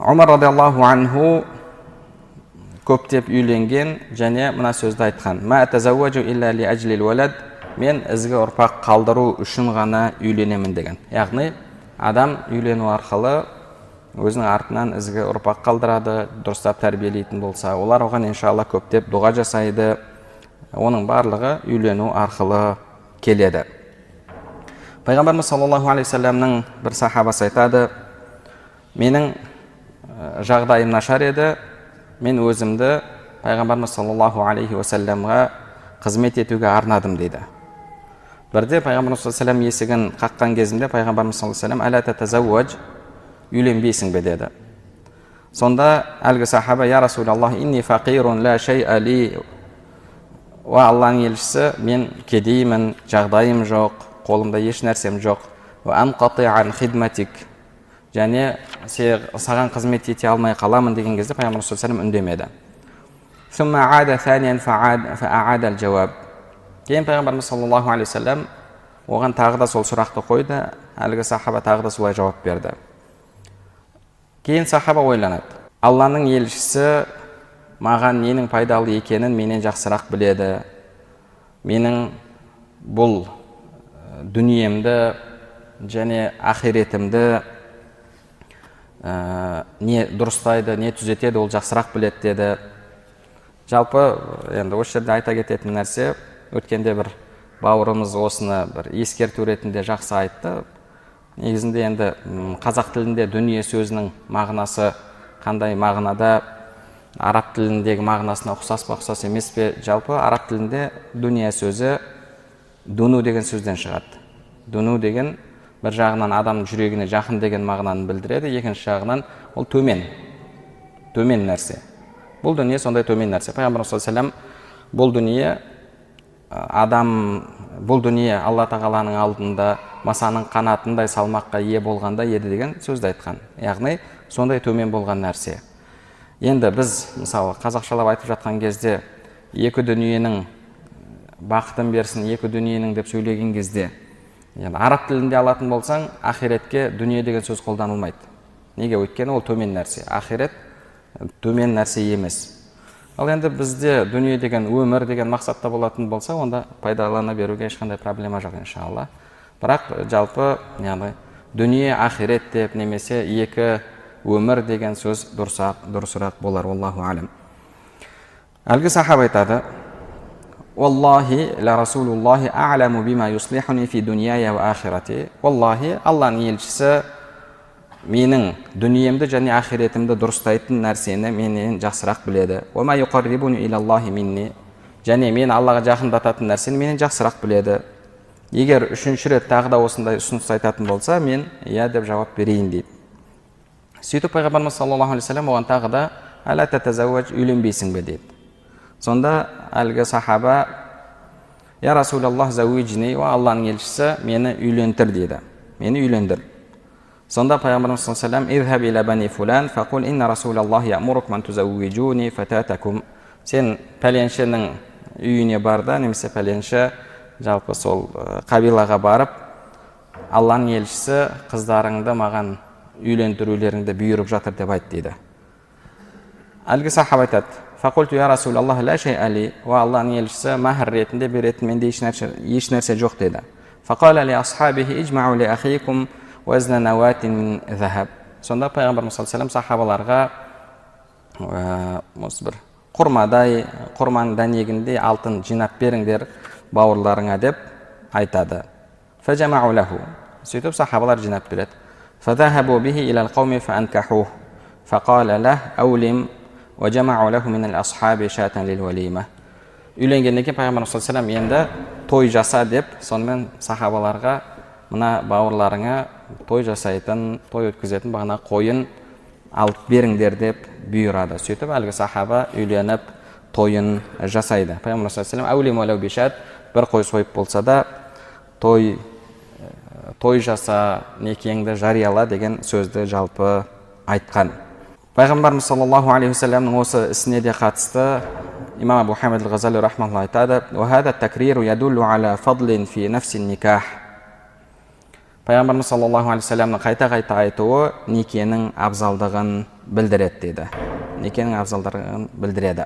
Омар радиаллаху анху көптеп үйленген және мына сөзді айтқан: "Ма тазавважу илля ли ажлил валад", мен ізгі ұрпақ қалдыру үшін ғана үйленемін деген. Яғни адам үйлену арқылы өзінің артынан ізгі ұрпақ қалдырады, дұрыстап тәрбиелейтін болса, олар оған иншалла көптеп дұға жасайды. Оның барлығы үйлену арқылы келеді. Пайғамбарымыз саллаллаху алейхи вассаламның бір сахабасы айтады: "Менің жағдайым нашар еді, мен өзімді Пайғамбарымыз саллаллаху алейхи вассаламға қызмет етуге арнадым" дейді. Бірде Пайғамбарымыз саллаллаху алейхи вассалам есігін қаққан кезінде Пайғамбарымыз саллаллаху алейхи вассалам: "Аля татазавваж", үйленбейсің бе деді. Сонда әлгі сахаба: "Я Расулаллах, инни фақирун ла шай'a ли", "Ва Алланың елшісі, мен кедеймін, жағдайым жоқ, қолымда еш нәрсем жоқ. Ва анқати ан хидматик", және саған қызмет ете алмай қаламын деген кезде Пайғамбар саллаллаху алейхи вассалам үндемеді. Сумма аада саниян фаада ал-жауаб. Кейін Пайғамбарымыз саллаллаху алейхи вассалам оған тағы да сол сұрақты қойды, әлгі сахаба тағы да солай жауап берді. Кейін сахаба ойланады: Алланың елшісі маған ненің пайдалы екенін менен жақсырақ біледі. Менің бұл дүниемді және ақиретімді не дұрыстайды, не түзетеді, ол жақсырақ біледі деді. Жалпы енді осы жерде айта кететін нәрсе, өткенде бір бауырымыз осыны бір ескерту ретінде жақсы айтты. Негізінде енді қазақ тілінде дүние сөзінің мағынасы қандай мағынада, араб тіліндегі мағынасына ұқсас па, ұқсас емес пе? Жалпы араб тілінде дүние сөзі дуну деген сөзден шығады. Дуну деген бір жағынан адам жүрегіне жақын деген мағынаны білдіреді, екінші жағынан ол төмен нәрсе. Бұл дүние сондай төмен нәрсе. Пайғамбар саллаллаху алейхи вассалам бұл дүние Алла тағаланың алдында масаның қанатындай салмаққа ие болғанда еді деген сөзді айтқан. Яғни сондай төмен болған нәрсе. Енді біз мысалы қазақшалап айтып жатқан кезде екі дүниенің бақытын берсін, екі дүниенің деп сөйлеген кезде, енді араб тілінде алатын болсаң, ақиретке дүние деген сөз қолданылмайды. Неге? Өйткені ол төмен нәрсе. Ақирет төмен нәрсе емес. Ал енді бізде дүние деген өмір деген мақсатта болатын болса, онда пайдалана беруге ешқандай проблема жоқ иншалла. Бірақ жалпы дүние ақирет деп немесе екі өмір деген сөз дұрысырақ болар. Аллаху алам. Әлгі сахаба айтады: "Валлахи ла расулуллахи а'ламу бима юслихуни фи дуньяя ва ахирати". Валлахи, Алланың елшісі менің дүниемді және ақиретімді дұрыстайтын нәрсені менен жақсырақ біледі. "Ва ма юқаррибуни илаллахи минни", және мен Аллаға жақындататын нәрсені менен жақсырақ біледі. Егер үшінші рет тағы да осындай ұсыныс айтатын болса, мен иә деп жауап берейін дейді. Сөйтіп Пайғамбарымыз саллаллаху алейхи вассалам оған тағы да: "Аля татазавваж", үйленбейсің бе дейді. Сонда әлгі сахаба: "Я Расулаллах, зауиджни", "Ва Алланың елшісі, мені үйлендір" дейді. Мені үйлендір. Сонда Пайғамбарымыз саллаллаху алейхи вассалам: "Изхаб иля бани фулан фақул инна Расулаллах яъмурукум ан тузаввижуни фататакум". Сен пәленшенің үйіне бар да, немесе пәленше жалпы сол қабилаға барып, Алланың елшісі қыздарыңды маған үйлендірулеріңді бұйырып жатыр деп айт дейді. Әлгі сахаба айтады: "Фақулту я Расулаллах ла шай'a ли", "Ва Алланың елшісі, махр ретінде беретін менде еш нәрсе жоқ" деді. "Фақала ли асхабихи иджмау ли ахикум вазна наватин мин захаб". Сонда Пайғамбарымыз саллаллаху алейхи вассалам сахабаларға осы бір құрманың дәнегіндей алтын жинап беріңдер бауырларыңа деп айтады. Фажамау лаху. Сөйтіп сахабалар жинап береді. Фазахабу бихи илал қауми фаанкахух. Фақала лах аулим ва жамау лаху минал асхаби шатан лил валима. Үйленгеннен кейін Пайғамбарымыз саллаллаху алейхи вассалам енді той жаса деп, сонымен сахабаларға мына бауырларыңа той жасайтын, той өткізетін бағана қойын алып беріңдер деп бұйырады. Сөйтіп әлгі сахаба үйленіп тойын жасайды. Пайғамбар саллаллаху алейхи вассалам: "Аулим уалау бишат", бір қой сойып болса да той жаса, некеңді жарияла деген сөзді жалпы айтқан. Пайғамбарымыз саллаллаху алейхи вассаламның осы ісіне де қатысты имам Абу Хамид ал-Ғазали рахматуллахи айтады: "Ва хада такриру ядуллу аля фадлин фи нафси никах". пайғамбарымыз саллаллаху алейхи вассаламның қайта айтуы некенің абзалдығын білдіреді деді. Некенің абзалдығын білдіреді.